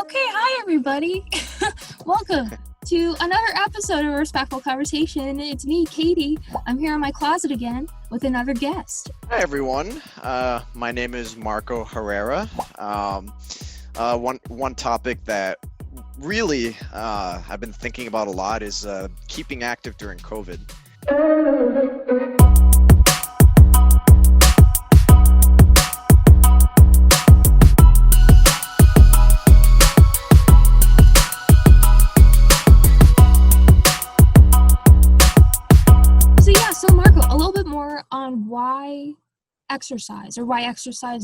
Okay, hi everybody. Welcome to another episode of Respectful Conversation. It's me, Katie. I'm here in my closet again with another guest. Hi everyone. My name is Marco Herrera. One topic that really I've been thinking about a lot is keeping active during COVID. So Marco, a little bit more on why exercise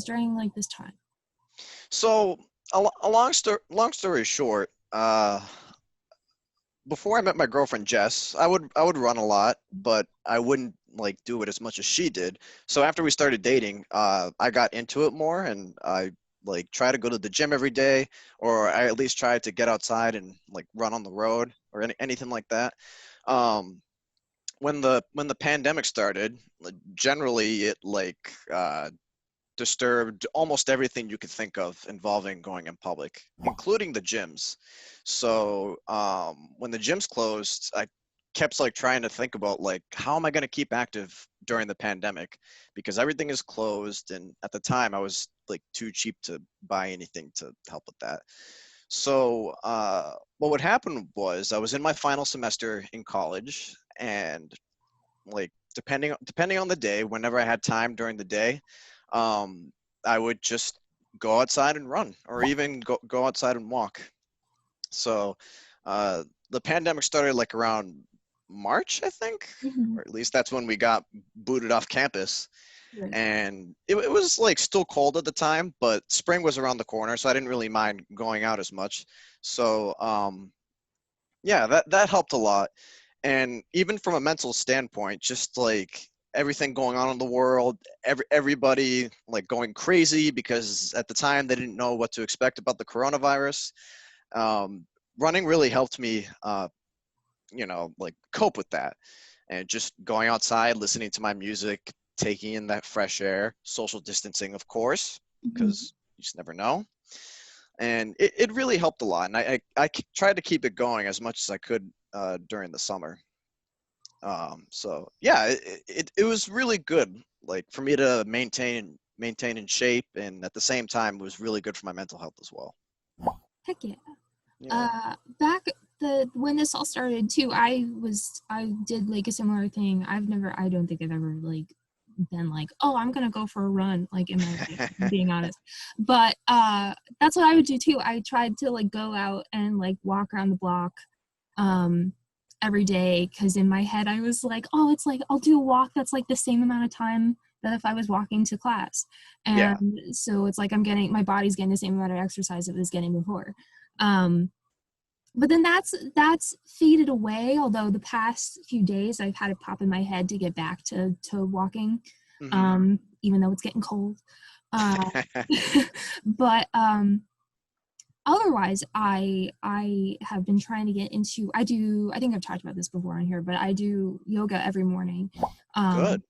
during like this time. So a long story short, before I met my girlfriend Jess, I would run a lot, but I wouldn't like do it as much as she did. So after we started dating, I got into it more, and I like try to go to the gym every day, or I at least try to get outside and like run on the road or anything like that. When the pandemic started, generally it disturbed almost everything you could think of involving going in public, including the gyms. So when the gyms closed, I kept like trying to think about like how am I going to keep active during the pandemic, because everything is closed, and at the time I was like too cheap to buy anything to help with that. So what would happen was I was in my final semester in college, and like depending on the day, whenever I had time during the day, I would just go outside and run, or even go outside and walk. So the pandemic started like around March, I think, Mm-hmm. or at least that's when we got booted off campus. Right. And it was like still cold at the time, but spring was around the corner, so I didn't really mind going out as much. So yeah, that helped a lot. And even from a mental standpoint, just like everything going on in the world, everybody like going crazy because at the time they didn't know what to expect about the coronavirus. Running really helped me, like cope with that, and just going outside, listening to my music, taking in that fresh air, social distancing, of course, Mm-hmm. because you just never know. And it really helped a lot. And I tried to keep it going as much as I could during the summer. So yeah, it was really good, like for me to maintain in shape, and at the same time, it was really good for my mental health as well. Heck yeah. Yeah. Back when this all started too, I did like a similar thing. I don't think I've ever like been like, oh, I'm gonna go for a run like in my life, being honest. But that's what I would do too. I tried to like go out and like walk around the block every day, because in my head I was like, oh, it's like I'll do a walk that's like the same amount of time that if I was walking to class. Yeah. And so it's like my body's getting the same amount of exercise it was getting before. But then that's faded away, although the past few days I've had it pop in my head to get back to walking, Mm-hmm. even though it's getting cold. But otherwise, I have been trying to get into, I think I've talked about this before on here, but I do yoga every morning. Good.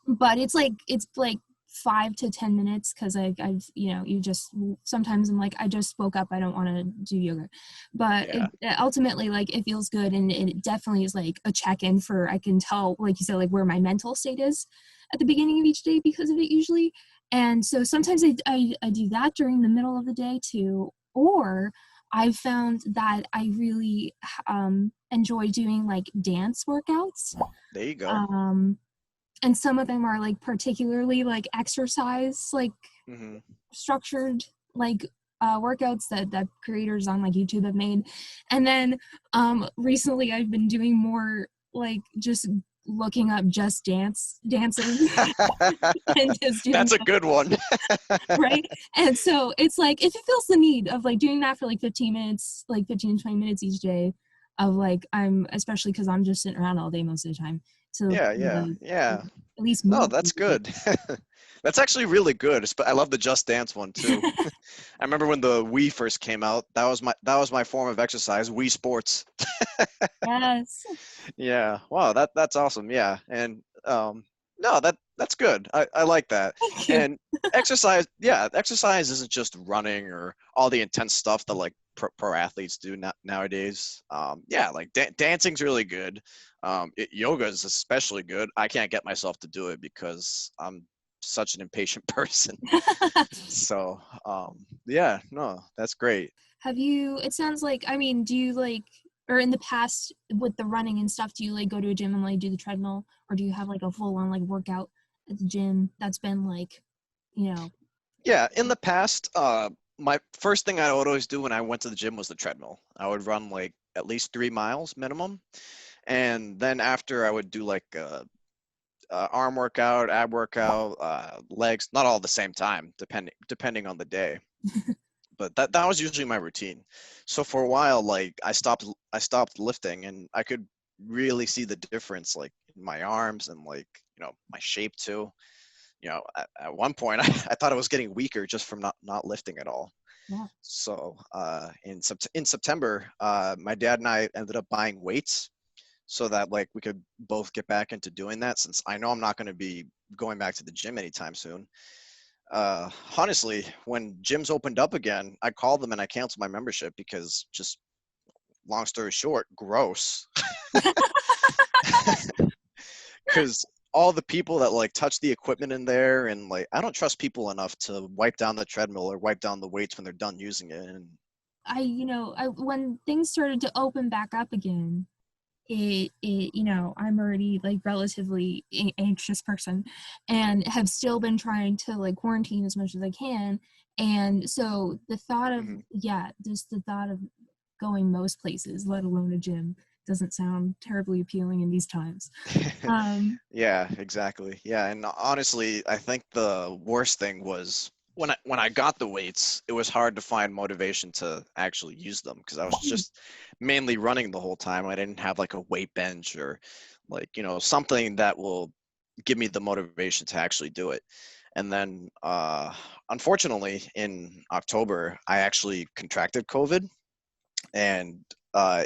But it's like 5 to 10 minutes, because I've you just sometimes I'm like, I just woke up, I don't want to do yoga, but Yeah. it ultimately like it feels good, and it definitely is like a check-in for, I can tell, like you said, like where my mental state is at the beginning of each day because of it usually. And so sometimes I do that during the middle of the day too, or I've found that I really enjoy doing like dance workouts. There you go. And some of them are like particularly like exercise, like Mm-hmm. structured, like workouts that creators on like YouTube have made. And then recently I've been doing more like just looking up just dancing and just doing That's a that, good one. right? And so it's like, if it feels the need of like doing that for like 15 minutes, like 15 to 20 minutes each day, of like, I'm, especially because I'm just sitting around all day most of the time, to Yeah. at least No, move a that's little bit. good. That's actually really good. I love the Just Dance one too. I remember when the Wii first came out. That was my form of exercise. Wii Sports. Yes. Yeah. Wow. That's awesome. Yeah. And no, That's good. I like that. Thank you. And exercise isn't just running or all the intense stuff that like pro athletes do nowadays. Yeah, like dancing's really good. Yoga is especially good. I can't get myself to do it because I'm such an impatient person. So, yeah, no, that's great. Have you, it sounds like, I mean, do you like, or in the past with the running and stuff, do you like go to a gym and like do the treadmill, or do you have like a full on like workout at the gym that's been like, you know, Yeah, in the past, my first thing I would always do when I went to the gym was the treadmill. I would run like at least 3 miles minimum, and then after I would do like arm workout, ab workout, legs, not all at the same time, depending on the day. But that was usually my routine. So for a while, like I stopped lifting, and I could really see the difference, like in my arms and like my shape too. At one point, I thought I was getting weaker just from not lifting at all. yeah. So in September, my dad and I ended up buying weights so that like we could both get back into doing that, since I know I'm not going to be going back to the gym anytime soon. Honestly, when gyms opened up again, I called them and I canceled my membership because, just long story short, gross. Because all the people that like touch the equipment in there, and like I don't trust people enough to wipe down the treadmill or wipe down the weights when they're done using it. And When things started to open back up again, I'm already like relatively anxious person and have still been trying to like quarantine as much as I can. And so the thought of, mhm. yeah, just the thought of going most places, let alone a gym, doesn't sound terribly appealing in these times. Um, Yeah, exactly. Yeah, and honestly, I think the worst thing was when I got the weights, it was hard to find motivation to actually use them because I was just mainly running the whole time. I didn't have like a weight bench or like, something that will give me the motivation to actually do it. And then unfortunately in October, I actually contracted COVID, and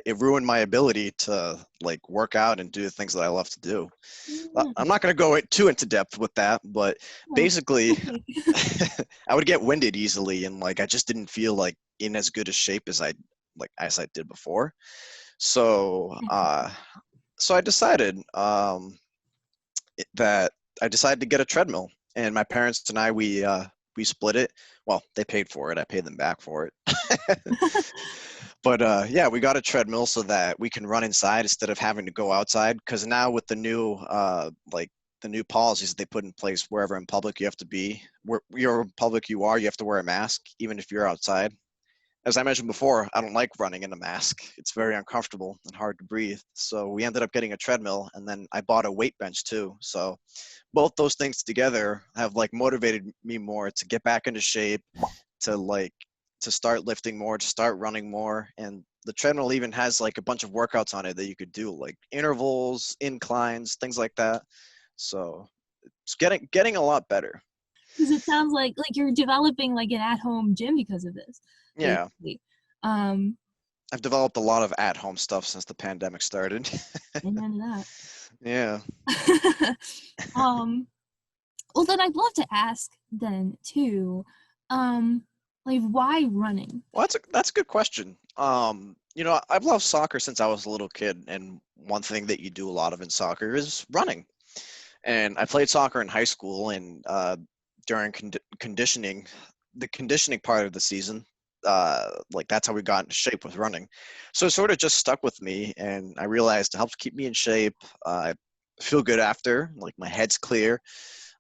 it ruined my ability to like work out and do the things that I love to do. I'm not going to go too into depth with that, but well, basically, okay. I would get winded easily, and like I just didn't feel like in as good a shape as I did before. So, so I decided that I decided to get a treadmill, and my parents and I we split it. Well, they paid for it. I paid them back for it. But yeah, we got a treadmill so that we can run inside instead of having to go outside. Because now with the new like the new policies that they put in place, wherever in public you have to be, where you're in public you have to wear a mask even if you're outside. As I mentioned before, I don't like running in a mask. It's very uncomfortable and hard to breathe. So we ended up getting a treadmill, and then I bought a weight bench too. So both those things together have like motivated me more to get back into shape, to like to start lifting more, to start running more. And the treadmill even has like a bunch of workouts on it that you could do, like intervals, inclines, things like that. So it's getting a lot better. Because it sounds like you're developing like an at-home gym because of this, Yeah, basically. Um, I've developed a lot of at-home stuff since the pandemic started. Amen to Yeah. that. um, well, then I'd love to ask then too, like why running? Well, that's a good question. I've loved soccer since I was a little kid, and one thing that you do a lot of in soccer is running. And I played soccer in high school, and during conditioning, the conditioning part of the season, like that's how we got into shape with running. So it sort of just stuck with me, and I realized it helps keep me in shape. I feel good after, like my head's clear.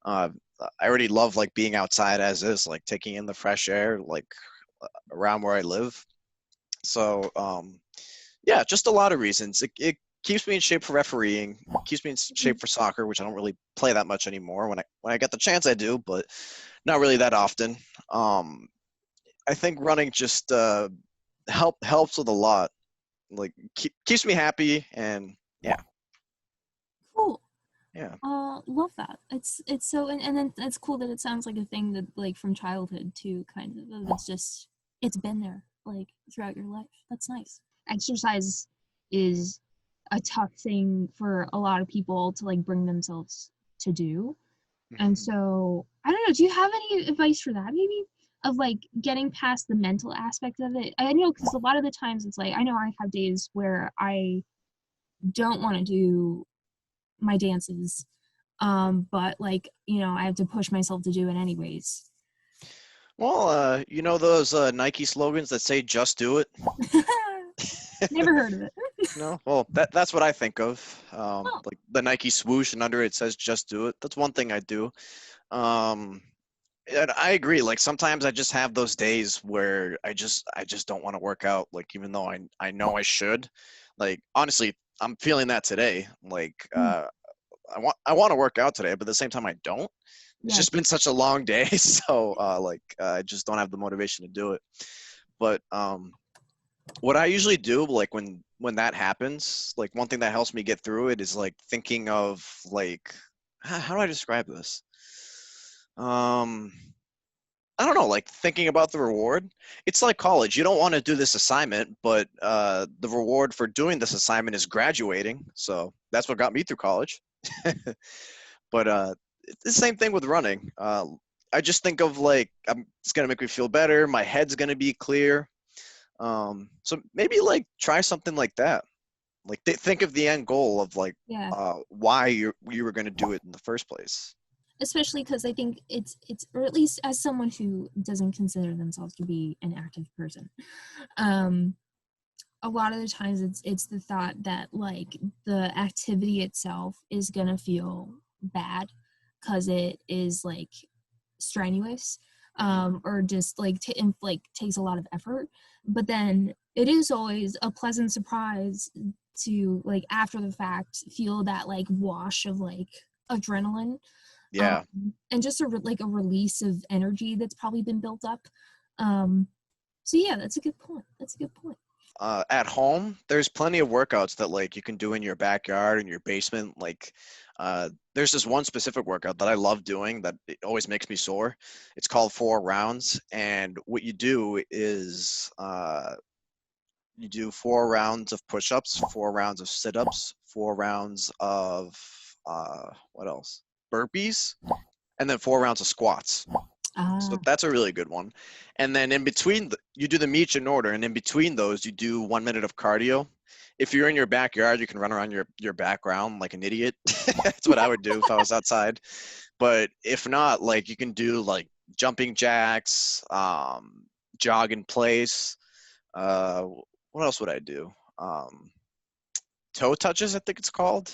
Uh, I already love like being outside as is, like taking in the fresh air, like around where I live. So yeah, just a lot of reasons. It keeps me in shape for refereeing, keeps me in shape for soccer, which I don't really play that much anymore. When I get the chance, I do, but not really that often. Um, I think running just helps with a lot. Like keeps me happy, and yeah, Cool. yeah. Love that. It's so, and then it's cool that it sounds like a thing that like from childhood too, kind of. It's just it's been there like throughout your life. That's nice. Exercise is a tough thing for a lot of people to like bring themselves to do. And Mhm. so I don't know, do you have any advice for that maybe? Of like getting past the mental aspect of it. I know because a lot of the times it's like I know I have days where I don't want to do my dances. But like, I have to push myself to do it anyways. Well, you know those Nike slogans that say "Just do it"? Never heard of it. No, well, that's what I think of. Oh, Like the Nike swoosh, and under it says "Just do it." That's one thing I do. Um, and I agree. Like sometimes I just have those days where I just don't want to work out. Like even though I know I should. Like honestly, I'm feeling that today. Like mm, I want to work out today, but at the same time I don't. It's yes. just been such a long day, so I just don't have the motivation to do it. But what I usually do, like when that happens, like one thing that helps me get through it is like thinking of like how do I describe this? Um, I don't know, like thinking about the reward. It's like college. You don't want to do this assignment, but the reward for doing this assignment is graduating. So that's what got me through college. But it's the same thing with running. I just think of like it's gonna make me feel better. My head's gonna be clear. So maybe like try something like that. Like think of the end goal of like Yeah. why you were gonna do it in the first place. Especially because I think it's or at least as someone who doesn't consider themselves to be an active person, um, a lot of the times it's the thought that like the activity itself is gonna feel bad because it is like strenuous, Hmm. or just like like takes a lot of effort, but then it is always a pleasant surprise to like after the fact feel that like wash of like adrenaline, Yeah. and just like a release of energy that's probably been built up. So yeah, that's a good point. That's a good point. At home, there's plenty of workouts that like you can do in your backyard in your basement. Like, there's this one specific workout that I love doing that it always makes me sore. It's called 4 rounds, and what you do is you do 4 rounds of push-ups, 4 rounds of sit-ups, 4 rounds of what else? Burpees, and then 4 rounds of squats. So Ah, that's a really good one. And then in between, you do them each in order, and in between those, you do 1 minute of cardio. If you're in your backyard, you can run around your background like an idiot. That's what I would do if I was outside. But if not, like you can do like jumping jacks, jog in place. Uh, what else would I do? Um, Toe touches, I think it's called,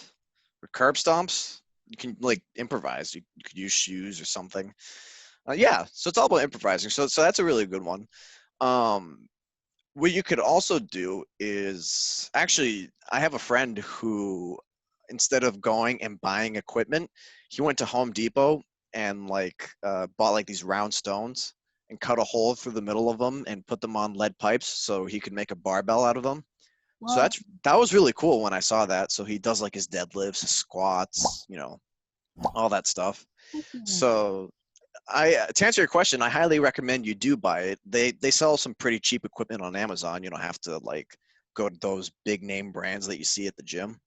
or curb stomps. You can like improvise. You could use shoes or something. Yeah, so it's all about improvising. So that's a really good one. Um, what you could also do is actually, I have a friend who, instead of going and buying equipment, he went to Home Depot and like bought like these round stones and cut a hole through the middle of them and put them on lead pipes so he could make a barbell out of them. So well, that was really cool when I saw that. So he does like his deadlifts, his squats, all that stuff. heck yeah. So I to answer your question, I highly recommend you do buy it. They sell some pretty cheap equipment on Amazon. You don't have to like go to those big name brands that you see at the gym.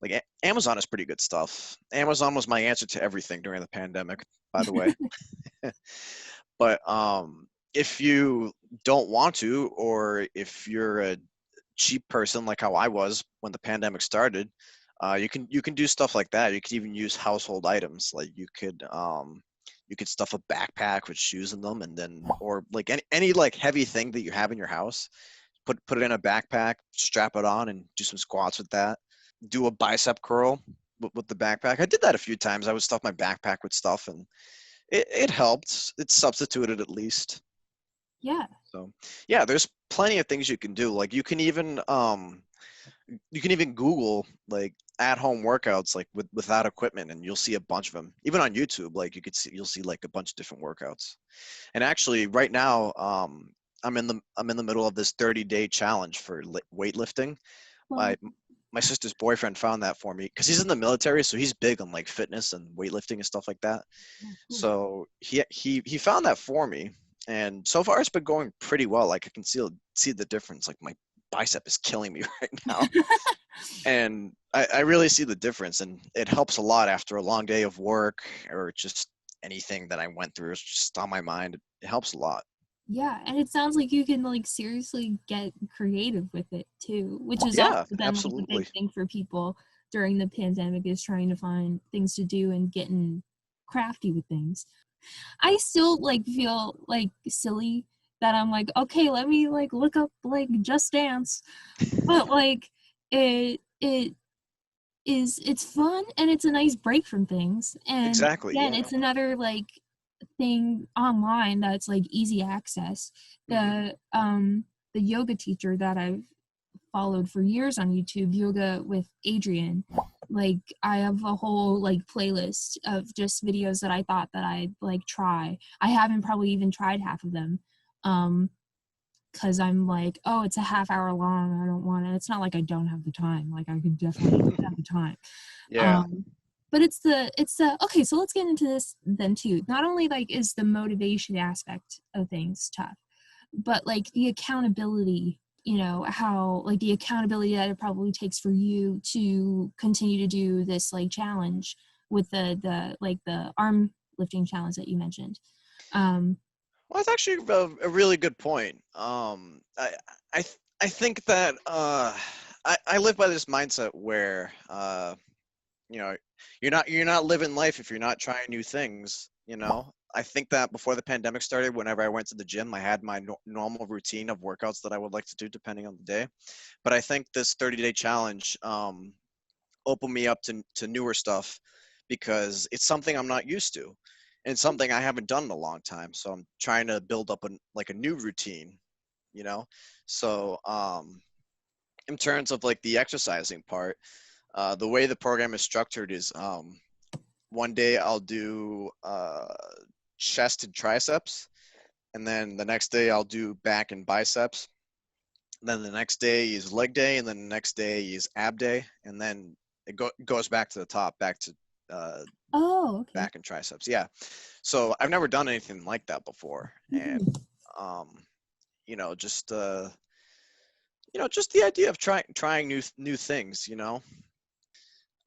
Like Amazon is pretty good stuff. Amazon was my answer to everything during the pandemic, by the way. But if you don't want to, or if you're a cheap person like how I was when the pandemic started, you can do stuff like that. You could even use household items. Like you could stuff a backpack with shoes in them, and then or like any like heavy thing that you have in your house, put it in a backpack, strap it on, and do some squats with that. Do a bicep curl with the backpack. I did that a few times. I would stuff my backpack with stuff, and it helped. It substituted at least. Yeah. So yeah, there's plenty of things you can do. Like you can even Google like at home workouts like without equipment, and you'll see a bunch of them. Even on YouTube, like you'll see like a bunch of different workouts. And actually, right now, I'm in the middle of this 30-day challenge for weightlifting. Well, My sister's boyfriend found that for me because he's in the military, so he's big on like fitness and weightlifting and stuff like that. oh, cool. So he found that for me, and so far it's been going pretty well. Like I can see the difference. Like my bicep is killing me right now. And I really see the difference, and it helps a lot after a long day of work or just anything that I went through is just on my mind. It helps a lot. Yeah, and it sounds like you can like seriously get creative with it too, which has also Yeah, been like a big absolutely. thing for people during the pandemic, is trying to find things to do and getting crafty with things. I still like feel like silly that I'm like, okay, let me like look up like Just Dance, but like it's fun and it's a nice break from things. And Exactly, again, yeah. it's another like thing online that's like easy access. Hmm. The yoga teacher that I've followed for years on YouTube, Yoga with Adrian, like I have a whole like playlist of just videos that I thought that I'd like try. I haven't probably even tried half of them. Because I'm like, oh, it's a half hour long. I don't want it. It's not like I don't have the time. Like I could definitely have the time. Yeah. Um, but it's the okay. So let's get into this then too. Not only like is the motivation aspect of things tough, but like the accountability. You know how like the accountability that it probably takes for you to continue to do this like challenge with the like the arm lifting challenge that you mentioned. Um, Well, that's actually a really good point. I think that I live by this mindset where you know you're not living life if you're not trying new things. I think that before the pandemic started, whenever I went to the gym, I had my normal routine of workouts that I would like to do depending on the day. But I think this 30-day challenge opened me up to newer stuff because it's something I'm not used to and something I haven't done in a long time. So I'm trying to build up a new routine, you know? So in terms of like the exercising part, the way the program is structured is one day I'll do chest and triceps, and then the next day I'll do back and biceps. Then the next day is leg day, and then the next day is ab day, and then goes back to the top, back to uh, oh, okay. back and triceps. Yeah. So I've never done anything like that before, and Mhm. um, just just the idea of trying new things.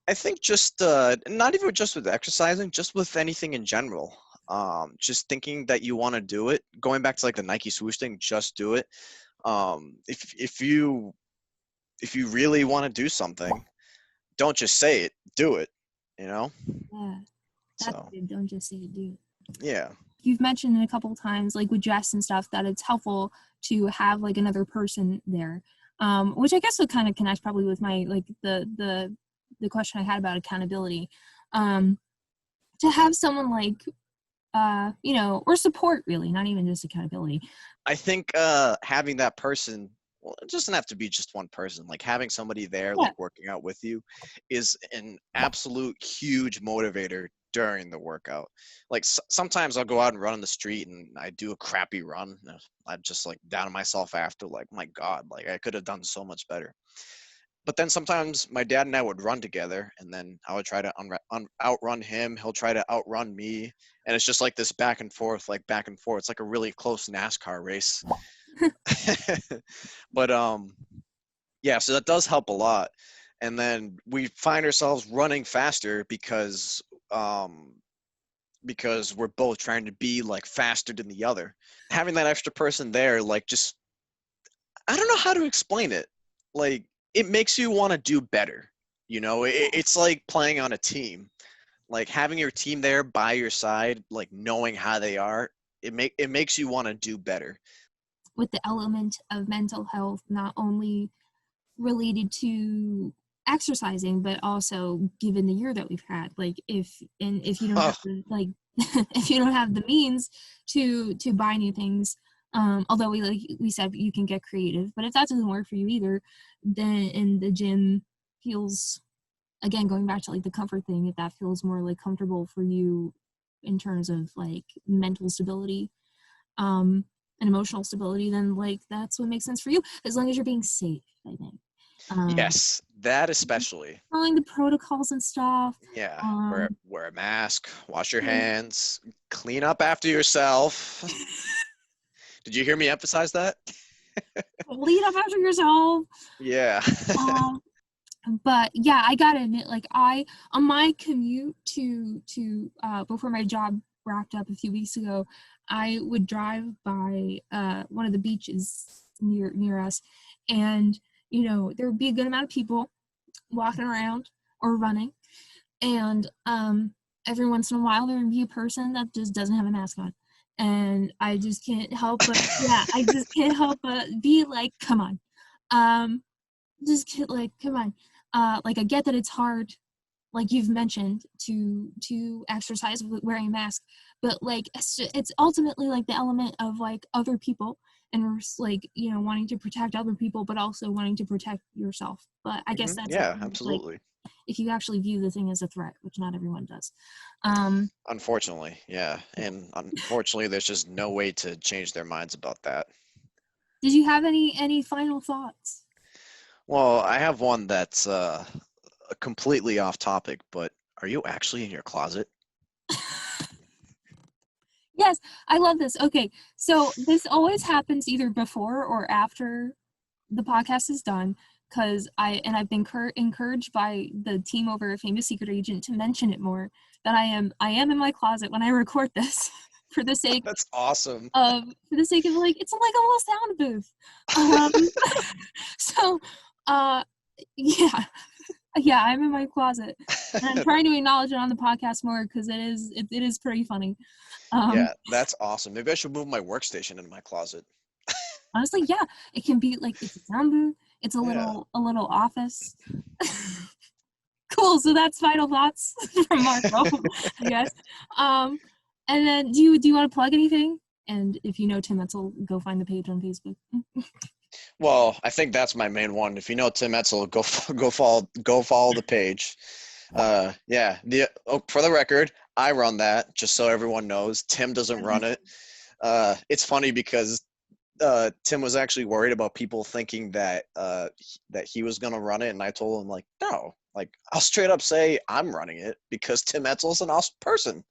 I think just not even just with exercising, just with anything in general. Just thinking that you want to do it. Going back to like the Nike swoosh thing, just do it. If you really want to do something, don't just say it, do it. You know. Yeah, that's So good. Don't just say it, do it. yeah. You've mentioned it a couple of times, like with dress and stuff, that it's helpful to have like another person there, which I guess would kind of connect probably with my like the question I had about accountability. Um, to have someone like or support, really, not even just accountability. I think having that person, well, it doesn't have to be just one person. Like having somebody there, Yeah. like working out with you, is an absolute huge motivator during the workout. Like sometimes I'll go out and run on the street and I do a crappy run. I'm just like down on myself after, like, my God, like I could have done so much better. But then sometimes my dad and I would run together, and then I would try to outrun him. He'll try to outrun me, and it's just like this back and forth, like back and forth. It's like a really close NASCAR race. But yeah, so that does help a lot. And then we find ourselves running faster um, because we're both trying to be like faster than the other. Having that extra person there, like, just, I don't know how to explain it. Like, it makes you want to do better. It's like playing on a team. Like having your team there by your side, like knowing how they are, it makes you want to do better. With the element of mental health, not only related to exercising, but also given the year that we've had, like if you don't have Oh, the like if you don't have the means to buy new things, although we said you can get creative, but if that doesn't work for you either, then in the gym feels, again going back to like the comfort thing, if that feels more like comfortable for you in terms of like mental stability, um and emotional stability, then like that's what makes sense for you, as long as you're being safe, I think. um yes, that especially. Following the protocols and stuff. Yeah, wear um wear a mask, wash your yeah. hands, clean up after yourself. Did you hear me emphasize that? Lead up after yourself. Yeah. um But yeah, I gotta admit, like on my commute to before my job wrapped up a few weeks ago, I would drive by one of the beaches near us, and there would be a good amount of people walking around or running, and every once in a while there would be a person that just doesn't have a mask on, and I just can't help but I just can't help but be like, come on, like, come on. Like, I get that it's hard, like you've mentioned, to exercise with wearing a mask, but like it's ultimately like the element of like other people, and like wanting to protect other people, but also wanting to protect yourself. But I guess that's Yeah, like absolutely. if you actually view the thing as a threat, which not everyone does. Unfortunately, yeah. Yeah. And unfortunately, there's just no way to change their minds about that. Did you have any final thoughts? Well, I have one that's completely off topic, but are you actually in your closet? Yes, I love this. Okay, so this always happens either before or after the podcast is done, because I've been encouraged by the team over at Famous Secret Agent to mention it more, that I am in my closet when I record this for the sake That's awesome. of like, it's like a little sound booth. Um so yeah. Yeah, I'm in my closet, and I'm trying to acknowledge it on the podcast more because it is pretty funny. Yeah, that's awesome. Maybe I should move my workstation into my closet. Honestly, yeah, it can be like, it's a sound booth, it's a Yeah. little office. Cool. So that's final thoughts from Marco, I guess. And then do you want to plug anything? And if you know Tim Etzel, go find the page on Facebook. Well, I think that's my main one. If you know Tim Etzel, go follow the page. Yeah. For the record, I run that, just so everyone knows. Tim doesn't run it. It's funny because Tim was actually worried about people thinking that that he was gonna run it, and I told him, like, no, like, I'll straight up say I'm running it because Tim Etzel's an awesome person.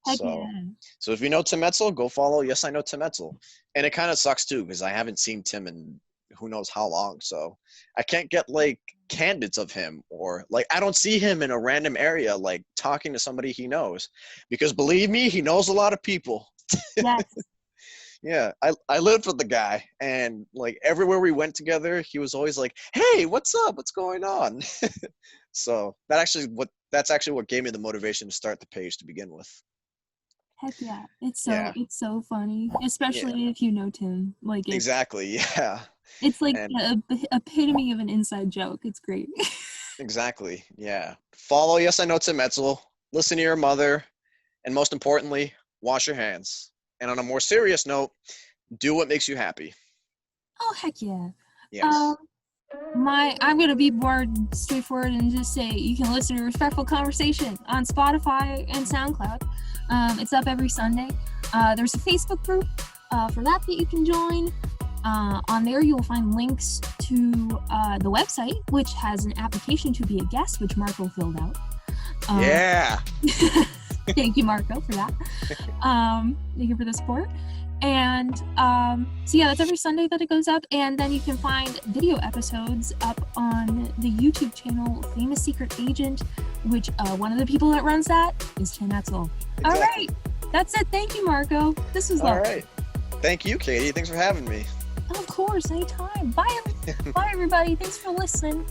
Heck So, yeah. so if you know Tim Etzel, go follow. Yes, I know Tim Etzel, and it kind of sucks too because I haven't seen Tim in who knows how long. So I can't get like candidates of him, or like I don't see him in a random area like talking to somebody he knows, because believe me, he knows a lot of people. Yes. Yeah, I lived with the guy, and like everywhere we went together, he was always like, "Hey, what's up? What's going on?" So that's actually what gave me the motivation to start the page to begin with. Heck yeah. It's so Yeah, it's so funny, yeah, especially if you know Tim. Like, exactly. Yeah, it's like and the epitome of an inside joke. It's great. exactly. Yeah, follow. Yes, I know Tim Etzel. Listen to your mother, and most importantly, wash your hands. And on a more serious note, do what makes you happy. Oh, heck yeah. Um, Yes. I'm gonna be more straightforward and just say you can listen to Respectful Conversation on Spotify and SoundCloud. It's up every Sunday. There's a Facebook group for that you can join. On there, you'll find links to the website, which has an application to be a guest, which Marco filled out. Yeah. Thank you, Marco, for that. Thank you for the support. And so yeah, that's every Sunday that it goes up, and then you can find video episodes up on the YouTube channel Famous Secret Agent, which one of the people that runs that is Tim Etzel. Exactly. All right, that's it. Thank you, Marco. This was lovely. All right. Thank you, Katie. Thanks for having me. Of course, anytime. Bye, everybody. Thanks for listening.